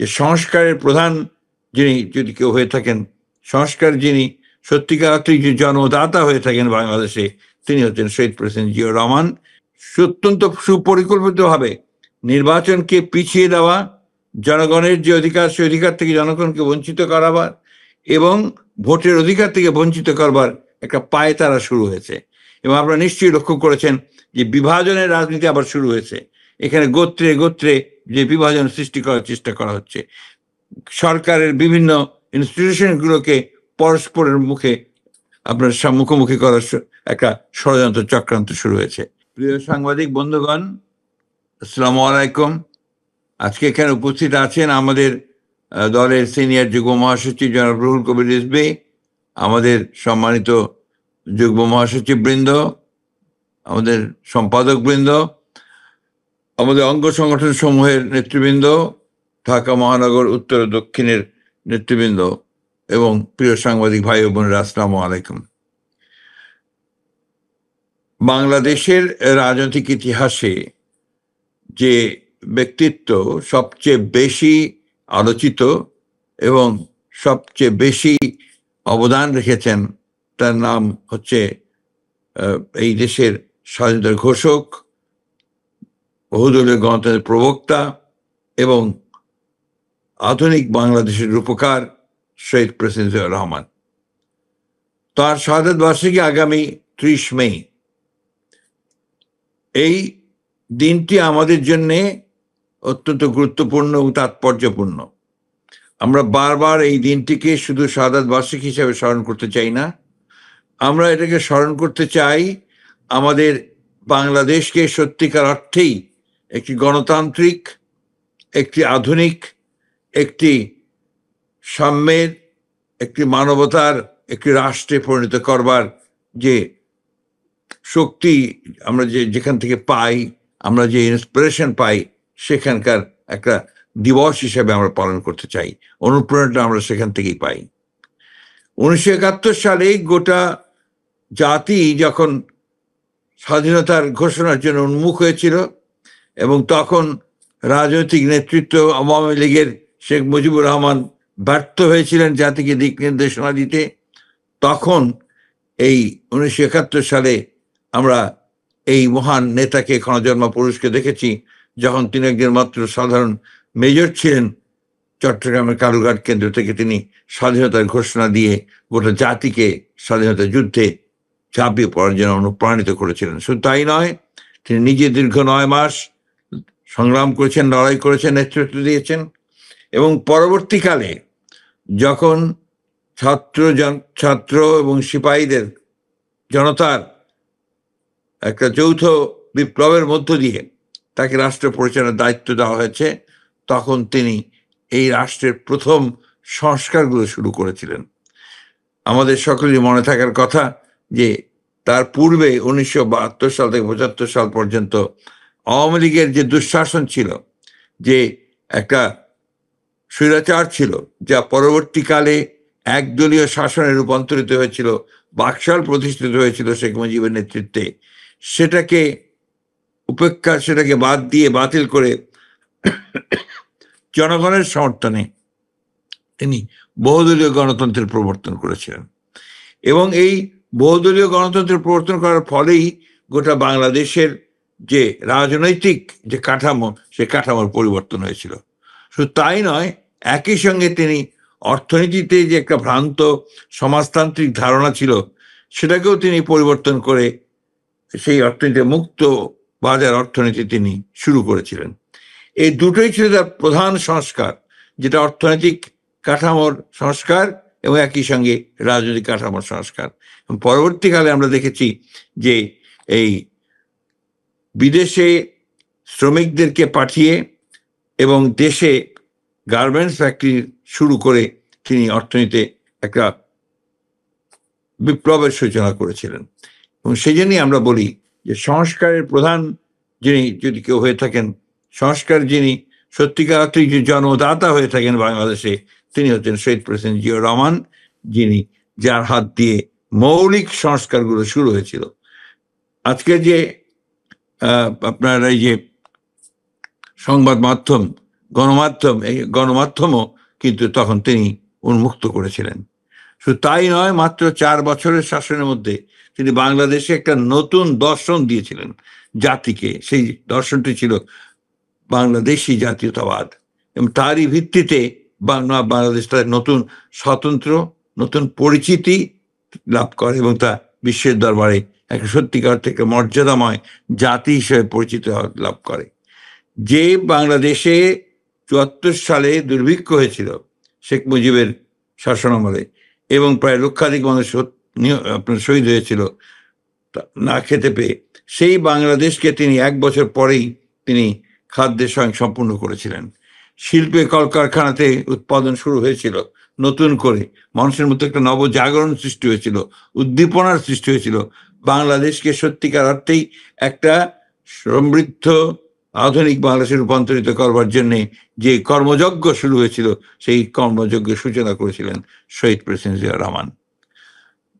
যে সংস্কারের প্রধান যিনি যদি কেউ হয়ে থাকেন, সংস্কার যিনি সত্যিকার অর্থে যে জন্মদাতা হয়ে থাকেন বাংলাদেশে, তিনি হচ্ছেন শহীদ প্রেসিডেন্ট জিয়াউর রহমান। অত্যন্ত সুপরিকল্পিতভাবে নির্বাচনকে পিছিয়ে দেওয়া, জনগণের যে অধিকার সে অধিকার থেকে জনগণকে বঞ্চিত করাবার এবং ভোটের অধিকার থেকে বঞ্চিত করবার একটা পায়তারা শুরু হয়েছে। এবং আপনারা নিশ্চয়ই লক্ষ্য করেছেন যে বিভাজনের রাজনীতি আবার শুরু হয়েছে। এখানে গোত্রে গোত্রে যে বিভাজন সৃষ্টি করার চেষ্টা করা হচ্ছে, সরকারের বিভিন্ন ইনস্টিটিউশনগুলোকে পরস্পরের মুখে আপনার মুখোমুখি করার একটা ষড়যন্ত্র চক্রান্ত শুরু হয়েছে। প্রিয় সাংবাদিক বন্ধুগণ, আসসালামু আলাইকুম। আজকে এখানে উপস্থিত আছেন আমাদের দলের সিনিয়র যুগ্ম মহাসচিব জনাব রুহুল কবির রিজভী, আমাদের সম্মানিত যুগ্ম মহাসচিব বৃন্দ, আমাদের সম্পাদক বৃন্দ, আমাদের অঙ্গ সংগঠন সমূহের নেতৃবৃন্দ, ঢাকা মহানগর উত্তর ও দক্ষিণের নেতৃবৃন্দ এবং প্রিয় সাংবাদিক ভাই ও বোনেরা, আসসালামু আলাইকুম। বাংলাদেশের রাজনৈতিক ইতিহাসে যে ব্যক্তিত্ব সবচেয়ে বেশি আলোচিত এবং সবচেয়ে বেশি অবদান রেখেছেন তার নাম হচ্ছে এই দেশের স্বাধীনতার ঘোষক, বহুদলীয় গণতন্ত্রের প্রবক্তা এবং আধুনিক বাংলাদেশের রূপকার শহীদ প্রেসিডেন্ট জিয়াউর রহমান। তার শাহাদাত বার্ষিকী আগামী 30 মে। এই দিনটি আমাদের জন্য অত্যন্ত গুরুত্বপূর্ণ এবং তাৎপর্যপূর্ণ। আমরা বারবার এই দিনটিকে শুধু শাহাদাত বার্ষিকী হিসাবে স্মরণ করতে চাই না, আমরা এটাকে স্মরণ করতে চাই আমাদের বাংলাদেশকে সত্যিকার অর্থেই একটি গণতান্ত্রিক, একটি আধুনিক, একটি সাম্যের, একটি মানবতার একটি রাষ্ট্রে পরিণত করবার যে শক্তি আমরা যেখান থেকে পাই, আমরা যে ইন্সপিরেশন পাই, সেখানকার একটা দিবস হিসেবে আমরা পালন করতে চাই। অনুপ্রেরণাটা আমরা সেখান থেকেই পাই। 1971 সালে গোটা জাতি যখন স্বাধীনতার ঘোষণার জন্য উন্মুখ হয়েছিল এবং তখন রাজনৈতিক নেতৃত্ব আওয়ামী লীগের শেখ মুজিবুর রহমান ব্যর্থ হয়েছিলেন জাতিকে দিক নির্দেশনা দিতে, তখন এই 1971 সালে আমরা এই মহান নেতাকে ক্ষণজন্মা পুরুষকে দেখেছি, যখন তিনি একজন মাত্র সাধারণ মেজর ছিলেন। চট্টগ্রামের কালুঘাট কেন্দ্র থেকে তিনি স্বাধীনতার ঘোষণা দিয়ে গোটা জাতিকে স্বাধীনতা যুদ্ধে ঝাঁপিয়ে পড়ার জন্য অনুপ্রাণিত করেছিলেন। শুধু তাই নয়, তিনি নিজে দীর্ঘ 9 মাস সংগ্রাম করেছেন, লড়াই করেছেন, নেতৃত্ব দিয়েছেন এবং পরবর্তীকালে যখন ছাত্র এবং সিপাহীদের জনতার একটা যৌথ বিপ্লবের মধ্য দিয়ে তাকে রাষ্ট্র পরিচালনার দায়িত্ব দেওয়া হয়েছে, তখন তিনি এই রাষ্ট্রের প্রথম সংস্কারগুলো শুরু করেছিলেন। আমাদের সকলেরই মনে থাকার কথা যে তার পূর্বে 1972 সাল থেকে 75 সাল পর্যন্ত আওয়ামী লীগের যে দুঃশাসন ছিল, যে একটা স্বৈরাচার ছিল, যা পরবর্তীকালে একদলীয় শাসনে রূপান্তরিত হয়েছিল, বাকশাল প্রতিষ্ঠিত হয়েছিল শেখ মুজিবের নেতৃত্বে, সেটাকে বাদ দিয়ে বাতিল করে জনগণের সমর্থনে তিনি বহুদলীয় গণতন্ত্রের প্রবর্তন করেছিলেন। এবং এই বহুদলীয় গণতন্ত্রের প্রবর্তন করার ফলেই গোটা বাংলাদেশের যে রাজনৈতিক যে কাঠামো, সে কাঠামোর পরিবর্তন হয়েছিল। শুধু তাই নয়, একই সঙ্গে তিনি অর্থনীতিতে যে একটা ভ্রান্ত সমাজতান্ত্রিক ধারণা ছিল, সেটাকেও তিনি পরিবর্তন করে সেই অর্থনীতি মুক্ত বাজার অর্থনীতি তিনি শুরু করেছিলেন। এই দুটোই ছিল তার প্রধান সংস্কার, যেটা অর্থনৈতিক কাঠামোর সংস্কার এবং একই সঙ্গে রাজনৈতিক কাঠামোর সংস্কার। পরবর্তীকালে আমরা দেখেছি যে এই বিদেশে শ্রমিকদেরকে পাঠিয়ে এবং দেশে গার্মেন্টস ফ্যাক্টরি শুরু করে তিনি অর্থনীতিতে একটা বিপ্লবের সূচনা করেছিলেন। এবং সেই জন্যই আমরা বলি যে সংস্কারের প্রধান যিনি যদি কেউ হয়ে থাকেন, সংস্কার যিনি সত্যিকার অর্থে যে জন্মদাতা হয়ে থাকেন বাংলাদেশে, তিনি হচ্ছেন শহীদ প্রেসিডেন্ট জিয়াউর রহমান, যার হাত দিয়ে মৌলিক সংস্কারগুলো শুরু হয়েছিল। আজকে যে আপনার এই যে সংবাদ মাধ্যম এই গণমাধ্যমও কিন্তু তখন তিনি উন্মুক্ত করেছিলেন। শুধু তাই নয়, মাত্র 4 বছরের শাসনের মধ্যে তিনি বাংলাদেশে একটা নতুন দর্শন দিয়েছিলেন জাতিকে। সেই দর্শনটি ছিল বাংলাদেশি জাতীয়তাবাদ, এবং তারই ভিত্তিতে বাংলাদেশ তার নতুন স্বতন্ত্র নতুন পরিচিতি লাভ করে এবং তা বিশ্বের দরবারে একটা সত্যিকার থেকে মর্যাদাময় জাতি হিসেবে পরিচিত লাভ করে। যে বাংলাদেশে 74 সালে দুর্ভিক্ষ হয়েছিল শেখ মুজিবের শাসনামলে, এবং প্রায় লক্ষাধিক মানুষ আপনার শহীদ হয়েছিল না খেতে পেয়ে, সেই বাংলাদেশকে তিনি 1 বছর পরেই তিনি খাদ্যের স্বয়ংসম্পূর্ণ করেছিলেন। শিল্পে কলকারখানাতে উৎপাদন শুরু হয়েছিল নতুন করে, মানুষের মধ্যে একটা নবজাগরণ সৃষ্টি হয়েছিল, উদ্দীপনার সৃষ্টি হয়েছিল। বাংলাদেশকে সত্যিকার অর্থেই একটা সমৃদ্ধ আধুনিক বাংলাদেশে রূপান্তরিত করবার জন্য যে কর্মযজ্ঞ শুরু হয়েছিল, সেই কর্মযজ্ঞের সূচনা করেছিলেন শহীদ প্রেসিডেন্ট জিয়াউর রহমান।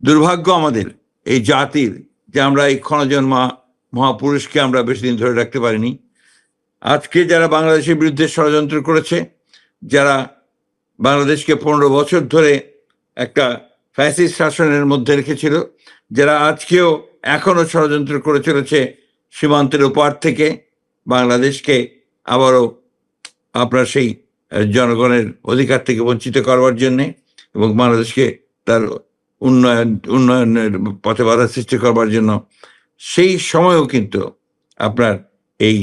দুর্ভাগ্য আমাদের এই জাতির যে আমরা এই ক্ষণজন্মা মহাপুরুষকে আমরা বেশি দিন ধরে রাখতে পারিনি। আজকে যারা বাংলাদেশের বিরুদ্ধে ষড়যন্ত্র করেছে, যারা বাংলাদেশকে 15 বছর ধরে একটা ফ্যাসিস্ট শাসনের মধ্যে রেখেছিল, যারা আজকেও এখনো ষড়যন্ত্র করে চলেছে সীমান্তের ওপার থেকে বাংলাদেশকে আবারও আপনার সেই জনগণের অধিকার থেকে বঞ্চিত করবার জন্যে এবং বাংলাদেশকে তার উন্নয়নের পথে বাধা সৃষ্টি করবার জন্য, সেই সময়ও কিন্তু আপনার এই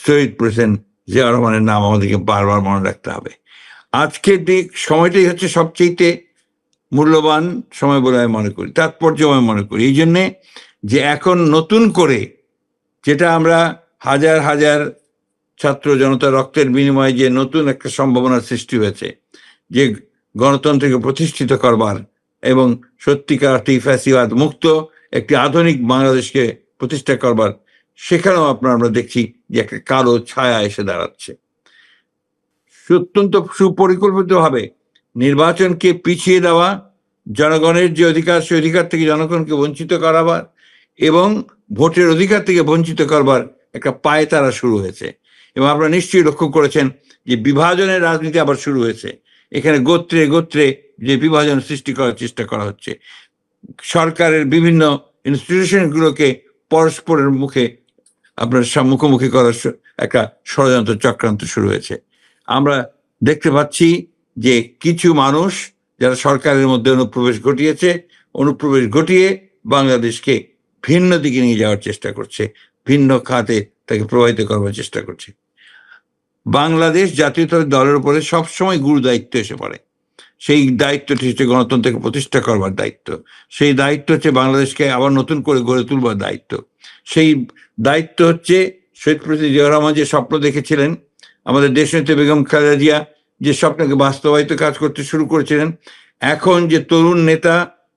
শহীদ প্রেসিডেন্ট জিয়াউর রহমানের নাম আমাদেরকে বারবার মনে রাখতে হবে। আজকের সময়টাই হচ্ছে সবচেয়ে মূল্যবান সময় বলে আমি মনে করি, তাৎপর্যময় মনে করি। এই জন্যে যে এখন নতুন করে যেটা আমরা হাজার হাজার ছাত্র জনতার রক্তের বিনিময়ে যে নতুন একটা সম্ভাবনার সৃষ্টি হয়েছে, যে গণতন্ত্রকে প্রতিষ্ঠিত করবার এবং সত্যিকার অর্থে ফ্যাসিবাদ মুক্ত একটি আধুনিক বাংলাদেশকে প্রতিষ্ঠা করবার, সেখানেও আমরা দেখছি যে একটা কালো ছায়া এসে দাঁড়াচ্ছে। অত্যন্ত সুপরিকল্পিতভাবে নির্বাচনকে পিছিয়ে দেওয়া, জনগণের যে অধিকার সেই অধিকার থেকে জনগণকে বঞ্চিত করাবার এবং ভোটের অধিকার থেকে বঞ্চিত করবার একটা পায়তারা শুরু হয়েছে। এবং আপনারা নিশ্চয়ই লক্ষ্য করেছেন যে বিভাজনের রাজনীতি আবার শুরু হয়েছে। এখানে গোত্রে গোত্রে যে বিভাজন সৃষ্টি করার চেষ্টা করা হচ্ছে, সরকারের বিভিন্ন ইনস্টিটিউশনগুলোকে পরস্পরের মুখে আপনার মুখোমুখি করার একটা ষড়যন্ত্র চক্রান্ত শুরু হয়েছে। আমরা দেখতে পাচ্ছি যে কিছু মানুষ যারা সরকারের মধ্যে অনুপ্রবেশ ঘটিয়ে বাংলাদেশকে ভিন্ন দিকে নিয়ে যাওয়ার চেষ্টা করছে, ভিন্ন খাতে তাকে প্রভাবিত করবার চেষ্টা করছে। বাংলাদেশ জাতীয়তাবাদী দলের উপরে সবসময় গুরু দায়িত্ব এসে পড়ে। সেই দায়িত্বটি হচ্ছে গণতন্ত্রকে প্রতিষ্ঠা করবার দায়িত্ব, সেই দায়িত্ব হচ্ছে বাংলাদেশকে আবার নতুন করে গড়ে তুলবার দায়িত্ব। সেই দায়িত্ব হচ্ছে শহীদ প্রেসিডেন্ট জিয়াউর রহমান যে স্বপ্ন দেখেছিলেন, আমাদের দেশনেত্রী বেগম খালেদা জিয়া যে স্বপ্নকে বাস্তবায়িত কাজ করতে শুরু করেছিলেন, এখন যে তরুণ নেতা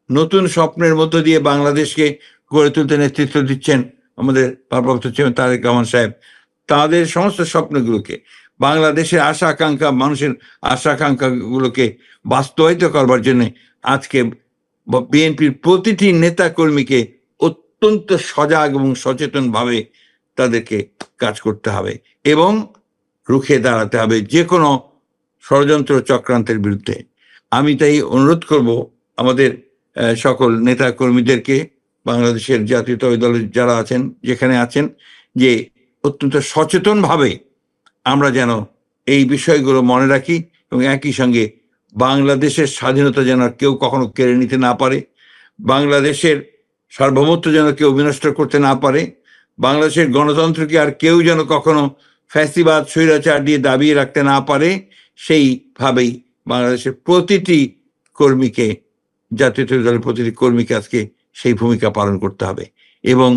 নতুন স্বপ্নের মধ্য দিয়ে বাংলাদেশকে গড়ে তুলতে নেতৃত্ব দিচ্ছেন আমাদের ভারপ্রাপ্ত চেয়ারম্যান তারেক রহমান সাহেব, তাদের সমস্ত স্বপ্নগুলোকে, বাংলাদেশের আশা আকাঙ্ক্ষা, মানুষের আশা আকাঙ্ক্ষাগুলোকে বাস্তবায়িত করবার জন্য আজকে বিএনপির প্রতিটি নেতা কর্মীকে অত্যন্ত সজাগ এবং সচেতন ভাবে তাদেরকে কাজ করতে হবে এবং রুখে দাঁড়াতে হবে যে কোনো ষড়যন্ত্র চক্রান্তের বিরুদ্ধে। আমি তাই অনুরোধ করব আমাদের সকল নেতা কর্মীদেরকে, বাংলাদেশের জাতীয়তাবাদী দলের যারা আছেন, যেখানে আছেন, যে অত্যন্ত সচেতনভাবে আমরা যেন এই বিষয়গুলো মনে রাখি এবং একই সঙ্গে বাংলাদেশের স্বাধীনতা যেন কেউ কখনো কেড়ে নিতে না পারে, বাংলাদেশের সার্বভৌমত্ব যেন কেউ বিনষ্ট করতে না পারে, বাংলাদেশের গণতন্ত্রকে আর কেউ যেন কখনো ফ্যাসিবাদ স্বৈরাচার দিয়ে দাবিয়ে রাখতে না পারে, সেইভাবেই বাংলাদেশের প্রতিটি কর্মীকে, জাতীয়তাবাদী দলের প্রতিটি কর্মীকে আজকে সেই ভূমিকা পালন করতে হবে। এবং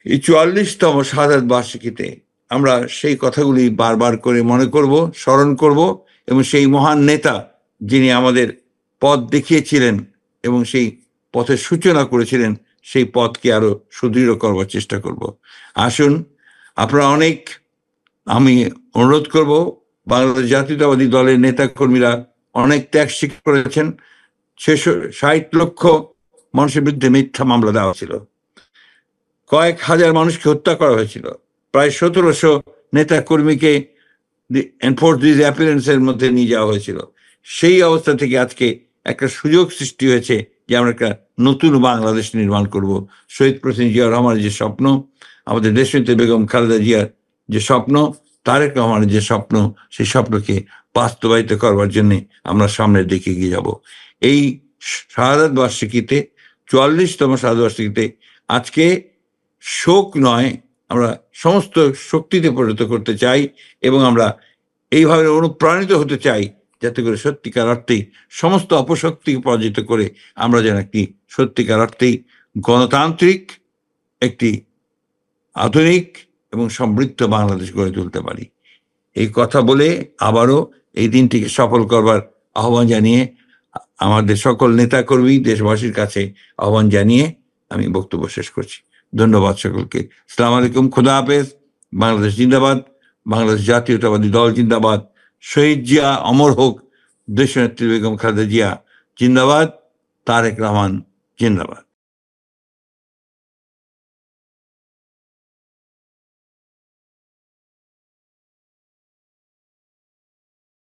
এই 44তম শাহাদাত বার্ষিকীতে আমরা সেই কথাগুলি বারবার করে মনে করব, স্মরণ করব এবং সেই মহান নেতা যিনি আমাদের পথ দেখিয়েছিলেন এবং সেই পথের সূচনা করেছিলেন, সেই পথকে আরো সুদৃঢ় করবার চেষ্টা করব। আসুন আপনারা আমি অনুরোধ করব, বাংলাদেশ জাতীয়তাবাদী দলের নেতা কর্মীরা অনেক ত্যাগ স্বীকার করেছেন। 60 লক্ষ মানুষের বিরুদ্ধে মিথ্যা মামলা দেওয়া ছিল, কয়েক হাজার মানুষকে হত্যা করা হয়েছিল, প্রায় 1700 নেতা কর্মীকে এনফোর্স ডিসঅ্যাপিয়ারেন্সের মধ্যে নিয়ে যাওয়া হয়েছিল। সেই অবস্থা থেকে আজকে একটা সুযোগ সৃষ্টি হয়েছে যে আমরা একটা নতুন বাংলাদেশ নির্মাণ করব। শহীদ প্রেসিডেন্ট জিয়া রহমানের যে স্বপ্ন, আমাদের দেশনেত্রী বেগম খালেদা জিয়ার যে স্বপ্ন, তারেক রহমানের যে স্বপ্ন, সেই স্বপ্নকে বাস্তবায়িত করবার জন্য আমরা সামনে দেখে এগিয়ে যাব। এই শাহাদাত বার্ষিকীতে, 44তম শাহাদাত বার্ষিকীতে আজকে শোক নয়, আমরা সমস্ত শক্তিতে পরিণত করতে চাই এবং আমরা এইভাবে অনুপ্রাণিত হতে চাই যাতে করে সত্যিকার অর্থেই সমস্ত অপশক্তিকে পরাজিত করে আমরা যেন একটি সত্যিকার অর্থেই গণতান্ত্রিক, একটি আধুনিক এবং সমৃদ্ধ বাংলাদেশ গড়ে তুলতে পারি। এই কথা বলে আবারও এই দিনটিকে সফল করবার আহ্বান জানিয়ে, আমাদের সকল নেতাকর্মী দেশবাসীর কাছে আহ্বান জানিয়ে আমি বক্তব্য শেষ করছি। ধন্যবাদ সকলকে। আসসালামু আলাইকুম, খোদা হাফেজ। বাংলাদেশ জিন্দাবাদ, বাংলাদেশ জাতীয়তাবাদী দল জিন্দাবাদ, শহীদ জিয়া অমর হোক, দেশনেত্রী বেগম খালেদা জিয়া জিন্দাবাদ, তারেক রহমান জিন্দাবাদ।